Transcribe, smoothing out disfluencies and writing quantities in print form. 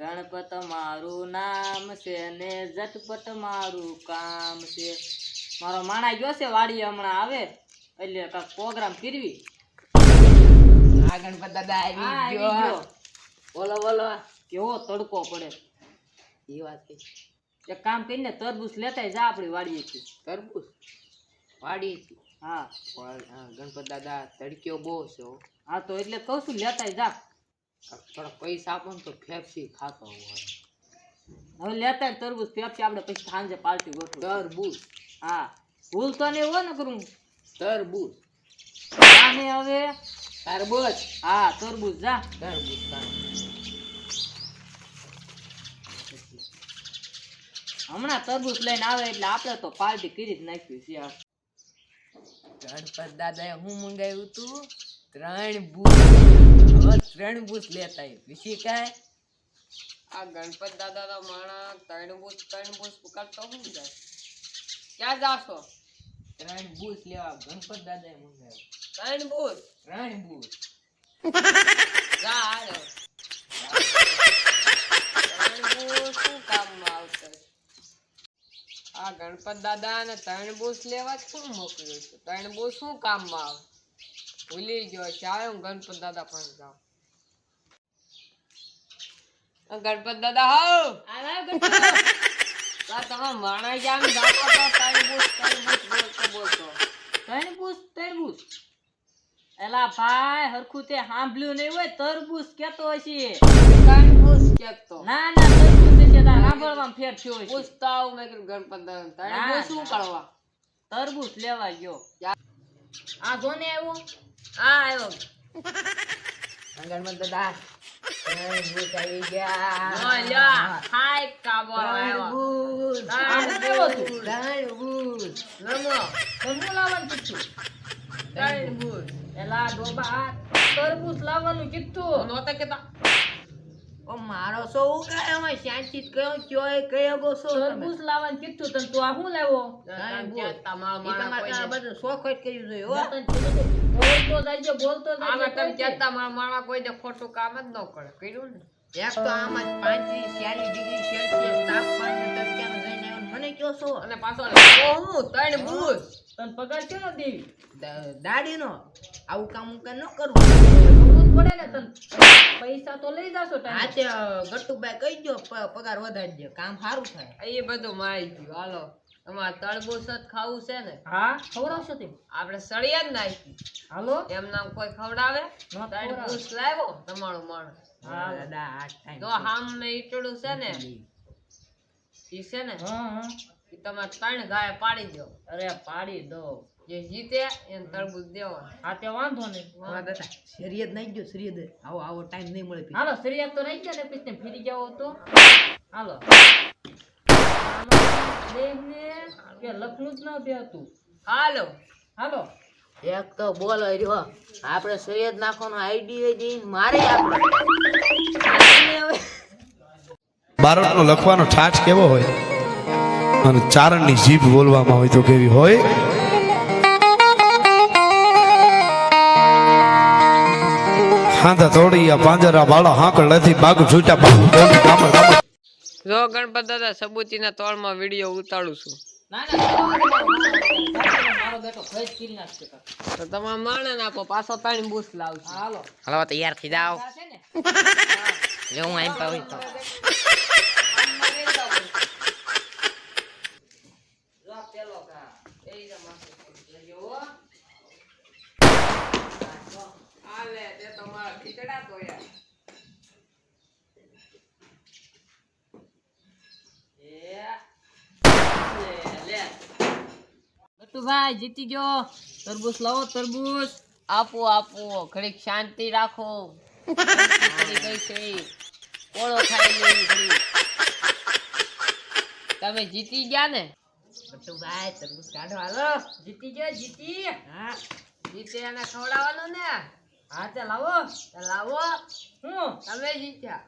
ગણપત મારું નામ છે ને ઝટપટ મારું કામ છે. મારો માણા ગયો છે વાડી, હમણાં આવે એટલે કાંઈક પ્રોગ્રામ કરવી. આ ગણપત દાદા આવી ગયો. બોલો બોલો. કેવો તડકો પડે. એ વાત છે. એક કામ કરીને તરબૂચ લેતા જા આપણી વાડીએથી. તરબૂચ વાડીએથી? હા. ગણપત દાદા તડક્યો બહુ છે. હા તો એટલે કહું છું લેતા જા. થોડા પૈસા આપો ને તો ફેફસી ખાતો હોય. હવે લેતા તરબૂચ ફેફસી આપણે પછી સાંજે પાર્ટી ગોઠવું. તરબૂચ? હા. ભૂલ તો નહીં હોય ને કરું. તરબૂચ આને હવે તરબૂચ. હા તરબૂચ જા. તરબૂચ હમણાં તરબૂચ લઈને આવે એટલે આપણે તો પાર્ટી કરી જ નાખ્યું છે. ગણપત દાદાએ હું મંગાવ્યું તું? 3 બૂચ. હવે 3 બૂચ લેતા વિશે કાંઈ. આ ગણપત દાદા તો માણા 3 બૂચ કરતો હું જાય. ક્યાં જાશો? 3 બૂચ લેવા ગણપત દાદાએ મંગાવ્યું. 3 બૂચ જા આવ્યો. 3 બૂચ શું કામમાં આવશે? આ ગણપત દાદા ને 3 બૂચ લેવા જ શું મોકલ્યું છે? 3 બૂચ શું કામમાં આવે? ભૂલી ગયો છે. આવે હું ગણપત દાદા પાસે જાઉં. ગણપત દાદા હાઉ તમે માણા જામ જાતો તો 3 બૂચ તરબૂચ એલા ભાઈ હરખું તે સાંભળ્યું નહીં હોય. તરબૂચ કેતો હશે. 3 બૂચ કેતો. ના તરબૂચ છે તાર સાંભળવામાં ફેર થયો હશે. પૂછતા આવું મેં કીધું ગણપત દાદા 3 બૂચ શું કરવા? તરબૂચ લેવા ગયો. આ જોને આવ્યો. હા આવ્યો. ગણપત દાદા 3 બૂચ આવી ગયા. લ્યા હાય કાબો આવ્યો. 3 બૂચ રમો લાવવાનું કીધું. 3 બૂચ એલા ડોબા તરબૂચ લાવવાનું કીધું. નહોતા કેતા. ઓ મારો સો ઉકાય અમે શાંતિ કયો ગોસો તરબૂચ લાવવાનું કીધું તને તું આ શું લાવ્યો? તમારા બધું શોખટ કર્યું જોઈએ હો. બોલતો જાયજો મારા કોઈ દે ખોટું કામ જ ન કરે. કર્યું ને એક તો આમાં 35-46 ડિગ્રી સેલ્સિયસ તાપમાન ને તમે કેમ જઈને આવ્યો મને કયો છો? અને પાછો હું 3 બૂચ તને પગાર કેનો દેવી? દાડીનો. આવું કામ ન કરવું પડે ને તને પૈસા તો લઈ જાશો. હાથે ગટુભાઈ કહી દો પગાર વધારી દે કામ સારું થાય. એ બધું મારી ગયું. હાલો તમારે તરબૂચ જ ખાવું છે ને? હા ખવડાવશો તે. આપણે સળિયા જ નાખી. હાલો એમ નામ કોઈ ખવડાવે? 3 બૂચ લાવ્યો તમારો માણસ. હા દાદા આ ટાઈમ તો હામ ને ઈટડું છે ને ઈ છે ને ઈ તમારે 3 ગાય પાડી દો. અરે પાડી દો. જે જીતે એને તરબૂચ દેવો. હા તે વાંધો નહીં. દાદા શરીયત નાખી દો. શરીયત આવો ટાઈમ નહીં મળે. હાલો શરીયત તો નાખી દે ને પછી ફરી જાવ તો. હાલો દેખને કે લખનું જ ન બેતું. હાલો એક તો બોલો રહ્યો આપણે શરીયત નાખવાનો આઈડિયા દઈને મારે આપણે બારણનો લખવાનો ઠાઠ કેવો હોય અને ચારણની જીભ બોલવામાં હોય તો કેવી હોય. હાંધા તોડિયા પાંજરા બાળા હાંકળ નથી બાગ છૂટા બાગ જો ગણપત દાદા સબૂતીના તોળમાં વિડિયો ઉતારું છું. મારો બેટો ફેજ કરી નાખશે. તો તમારા માણને આપો પાછો 3 બૂચ લાવજો. હાલો તૈયાર થઈ જાઓ. જો હું આઈ પાવી તો ભાઈ જીતી ગયો. તરબૂચ લાવો. તરબૂચ આપો ઘડીક શાંતિ રાખો. ગઈ છે કોળો ખાઈ લેવી ઘડી. તમે જીતી ગયા ને ભાઈ? તરબૂચ કાઢો. હાલો જીતી ગયા. હા જીતે એને ખવડાવવાનું ને. હા તે લાવો. લાવો હું તમે જીત્યા.